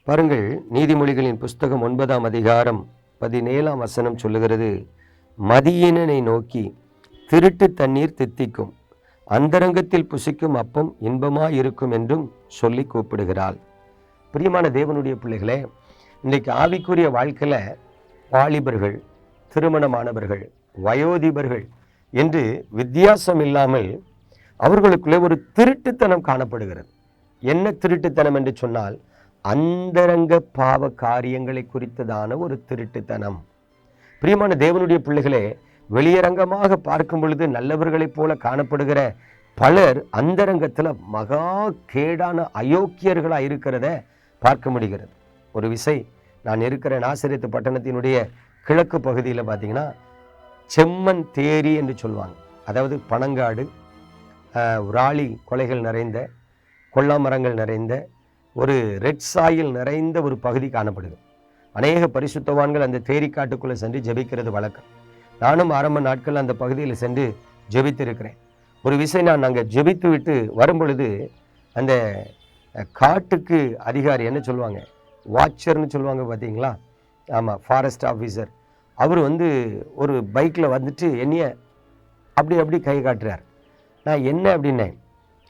பாருங்கள், நீதிமொழிகளின் புஸ்தகம் 9ஆம் அதிகாரம் 17ஆம் வசனம் சொல்லுகிறது, மதியீனனை நோக்கி திருட்டு தண்ணீர் தித்திக்கும், அந்தரங்கத்தில் புசிக்கும் அப்பம் இன்பமாயிருக்கும் என்றும் சொல்லி கூப்பிடுகிறாள். பிரியமான தேவனுடைய பிள்ளைகளே, இன்றைக்கு ஆவிக்குரிய வாழ்க்கையில் வாலிபர்கள், திருமணமானவர்கள், வயோதிபர்கள் என்று வித்தியாசம் இல்லாமல் அவர்களுக்குள்ளே ஒரு திருட்டுத்தனம் காணப்படுகிறது. என்ன திருட்டுத்தனம் என்று சொன்னால், அந்தரங்க பாவ காரியங்களை குறித்ததான ஒரு திருட்டுத்தனம். பிரியமான தேவனுடைய பிள்ளைகளே, வெளியரங்கமாக பார்க்கும் பொழுது நல்லவர்களைப் போல காணப்படுகிற பலர் அந்தரங்கத்தில் மகா கேடான அயோக்கியர்களாக இருக்கிறத பார்க்க முடிகிறது. ஒரு விசை நான் இருக்கிற நாசரேத்து பட்டணத்தினுடைய கிழக்கு பகுதியில் பார்த்தீங்கன்னா, செம்மண் தேரி என்று சொல்லுவாங்க. அதாவது பனங்காடு, ராளி கொலைகள் நிறைந்த, கொல்லா மரங்கள் நிறைந்த, ஒரு ரெட் சாயில் நிறைந்த ஒரு பகுதி காணப்படுது. அநேக பரிசுத்தவான்கள் அந்த தேரி காட்டுக்குள்ளே சென்று ஜெபிக்கிறது வழக்கம். நானும் ஆரம்ப நாட்கள் அந்த பகுதியில் சென்று ஜெபித்திருக்கிறேன். ஒரு விசை நான் அங்கே ஜெபித்து விட்டு வரும்பொழுது அந்த காட்டுக்கு அதிகாரி என்ன சொல்லுவாங்க, வாட்சர்னு சொல்லுவாங்க பார்த்தீங்களா, ஆமாம், ஃபாரஸ்ட் ஆஃபீஸர், அவர் ஒரு பைக்கில் வந்துட்டு என்னைய அப்படி கை காட்டுறார். நான் என்ன அப்படின்னேன்.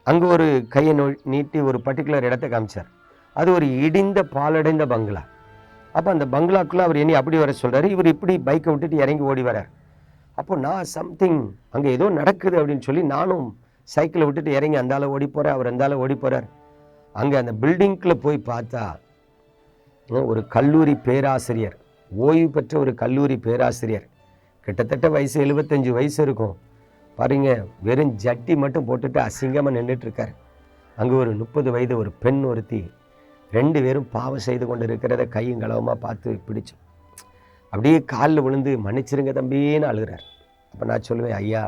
அங்கே ஒரு கையை நீட்டி ஒரு பர்டிகுலர் இடத்தை காமிச்சார். அது ஒரு இடிந்த பாலடைந்த பங்களா. அப்போ அந்த பங்களாக்குள்ளே அவர் என்னை அப்படி வர சொல்கிறார். இவர் இப்படி பைக்கை விட்டுட்டு இறங்கி ஓடி வரார். அப்போ நான் சம்திங் அங்கே ஏதோ நடக்குது அப்படின்னு சொல்லி நானும் சைக்கிளை விட்டுட்டு இறங்கி அந்தால ஓடி போகிறேன், அவர் அந்தால ஓடி போகிறார். அங்கே அந்த பில்டிங்குள்ளே போய் பார்த்தா ஒரு கல்லூரி பேராசிரியர், ஓய்வு பெற்ற ஒரு கல்லூரி பேராசிரியர், கிட்டத்தட்ட வயசு 75 வயசு இருக்கும் பாருங்க, வெறும் ஜட்டி மட்டும் போட்டுட்டு அசிங்கமாக நின்றுட்டுருக்கார். அங்கே ஒரு 30 வயது ஒரு பெண் ஒருத்தி, 2 பேரும் பாவம் செய்து கொண்டு இருக்கிறத கையும் களவுமாக பார்த்து பிடிச்சோம். அப்படியே காலில் விழுந்து மன்னிச்சிருங்க தம்பின்னு அழுகிறார். அப்போ நான் சொல்லுவேன், ஐயா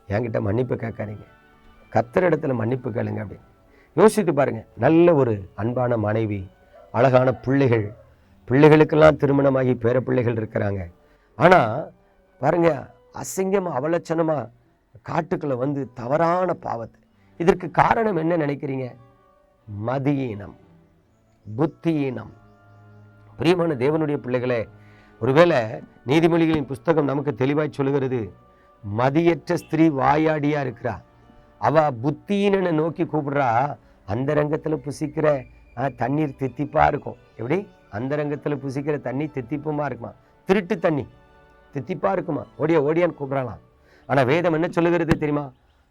என்கிட்ட மன்னிப்பு கேட்காதீங்க, கர்த்தர் இடத்துல மன்னிப்பு கேளுங்க அப்படின்னு. யோசித்து பாருங்கள், நல்ல ஒரு அன்பான மனைவி, அழகான பிள்ளைகளுக்கெல்லாம் திருமணமாகி பேர பிள்ளைகள் இருக்கிறாங்க. ஆனால் பாருங்கள், அசிங்கமாக அவலட்சணமாக காட்டுக்குள்ளே தவறான பாவத்தை. இதற்கு காரணம் என்ன நினைக்கிறீங்க? மதியீனம், புத்தியீனம். பிரியமான தேவனுடைய பிள்ளைகளே, ஒருவேளை நீதிமொழிகளின் புஸ்தகம் நமக்கு தெளிவாய் சொல்லுகிறது, மதியற்ற ஸ்திரீ வாயாடியா இருக்கிறா, அவ புத்தியீனனை நோக்கி கூப்பிடுறா. அந்த ரங்கத்தில் புசிக்கிற தண்ணீர் தித்திப்பா இருக்கும். எப்படி? அந்த ரங்கத்தில் புசிக்கிற தண்ணி தித்திப்புமா இருக்குமா? திருட்டு தண்ணி தித்திப்பா இருக்குமா? ஓடியான்னு கூப்பிடலாம். ஆனால் வேதம் என்ன சொல்லுகிறது தெரியுமா?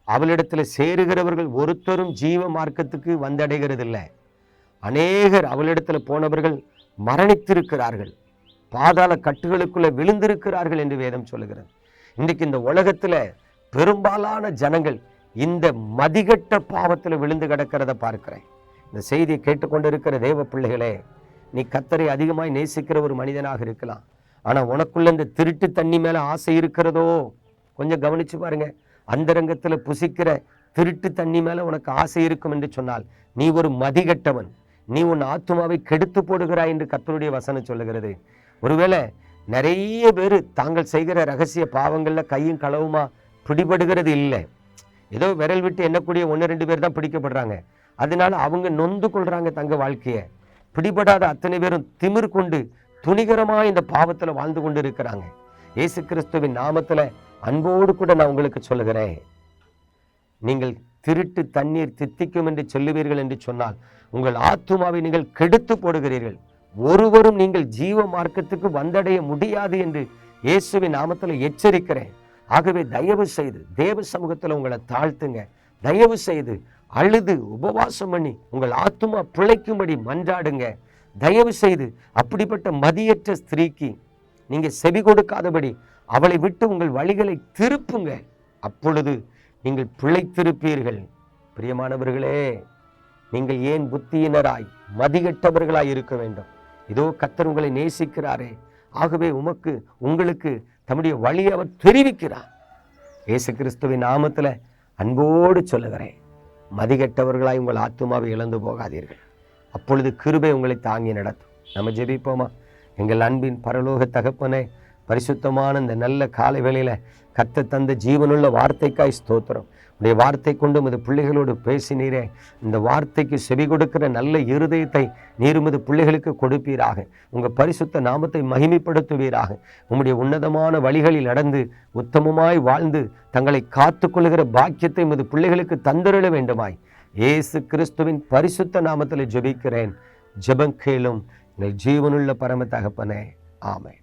அவளிடத்தில் சேருகிறவர்கள் ஒருத்தரும் ஜீவ மார்க்கத்துக்கு வந்தடைகிறது இல்லை. அநேகர் அவளிடத்தில் போனவர்கள் மரணித்திருக்கிறார்கள், பாதாள கட்டுகளுக்குள்ளே விழுந்திருக்கிறார்கள் என்று வேதம் சொல்லுகிறது. இன்றைக்கு இந்த உலகத்தில் பெரும்பாலான ஜனங்கள் இந்த மதிகட்ட பாவத்தில் விழுந்து கிடக்கிறத பார்க்கிறேன். இந்த செய்தியை கேட்டுக்கொண்டிருக்கிற தேவ பிள்ளைகளே, நீ கர்த்தரை அதிகமாய் நேசிக்கிற ஒரு மனிதனாக இருக்கலாம். ஆனால் உனக்குள்ள இந்த திருட்டு தண்ணி மேலே ஆசை இருக்கிறதோ? கொஞ்சம் கவனிச்சு பாருங்க. அந்தரங்கத்தில் புசிக்கிற திருட்டு தண்ணி மேலே உனக்கு ஆசை இருக்கும் என்று சொன்னால் நீ ஒரு மதிகட்டவன், நீ உன் ஆத்துமாவை கெடுத்து போடுகிறாய் என்று கர்த்தருடைய வசனம் சொல்லுகிறது. ஒருவேளை நிறைய பேர் தாங்கள் செய்கிற ரகசிய பாவங்களில் கையும் களவுமா பிடிபடுகிறது இல்லை. ஏதோ விரல் விட்டு எண்ணக்கூடிய 1-2 பேர் தான் பிடிக்கப்படுறாங்க. அதனால அவங்க நொந்து கொள்றாங்க தங்க வாழ்க்கையை. பிடிபடாத அத்தனை பேரும் திமிர் கொண்டு துணிகரமாக இந்த பாவத்தில் வாழ்ந்து கொண்டு இருக்கிறாங்க. இயேசு கிறிஸ்துவின் நாமத்தில் அன்போடு கூட நான் உங்களுக்கு சொல்லுகிறேன், நீங்கள் திருட்டு தண்ணீர் தித்திக்கும் என்று சொல்லுவீர்கள் என்று சொன்னால் உங்கள் ஆத்துமாவை நீங்கள் கெடுத்து போடுகிறீர்கள். ஒருவரும் நீங்கள் ஜீவ மார்க்கத்துக்கு வந்தடைய முடியாது என்று இயேசுவின் நாமத்தில் எச்சரிக்கிறேன். ஆகவே தயவு செய்து தேவ சமூகத்தில் உங்களை தாழ்த்துங்க. தயவு செய்து அழுது உபவாசம் பண்ணி உங்கள் ஆத்துமா பிழைக்கும்படி மன்றாடுங்க. தயவு செய்து அப்படிப்பட்ட மதியற்ற ஸ்திரீக்கு நீங்கள் செவி கொடுக்காதபடி அவளை விட்டு உங்கள் வழிகளை திருப்புங்க. அப்பொழுது நீங்கள் பிழைத்திருப்பீர்கள். பிரியமானவர்களே, நீங்கள் ஏன் புத்தியினராய் மதிகட்டவர்களாய் இருக்க வேண்டும்? இதோ கர்த்தர் உங்களை நேசிக்கிறாரே. ஆகவே உங்களுக்கு தம்முடைய வழியை அவர் தெரிவிக்கிறார். இயேசு கிறிஸ்துவின் நாமத்தில் அன்போடு சொல்லுகிறேன், மதிகட்டவர்களாய் உங்கள் ஆத்துமாவை இழந்து போகாதீர்கள். அப்பொழுது கிருபை உங்களை தாங்கி நடத்தும். நம்ம ஜெபிப்போமா? எங்கள் அன்பின் பரலோக தகப்பனே, பரிசுத்தமான இந்த நல்ல காலை வேளையில் கர்த்தர் தந்த ஜீவனுள்ள வார்த்தைக்காய் ஸ்தோத்திரம். உடைய வார்த்தை கொண்டு உமது பிள்ளைகளோடு பேசினீரே. இந்த வார்த்தைக்கு செவி கொடுக்கிற நல்ல இருதயத்தை நீர் உமது பிள்ளைகளுக்கு கொடுப்பீராக. உங்கள் பரிசுத்த நாமத்தை மகிமைப்படுத்துவீராக. உம்முடைய உன்னதமான வழிகளில் நடந்து உத்தமமாய் வாழ்ந்து தங்களை காத்து கொள்ளுகிற பாக்கியத்தை உமது பிள்ளைகளுக்கு தந்திரள வேண்டுமாய் இயேசு கிறிஸ்துவின் பரிசுத்த நாமத்தில் ஜெபிக்கிறேன். ஜெபம் கேளும் எங்கள் ஜீவனுள்ள பரம தகப்பனே. ஆமென்.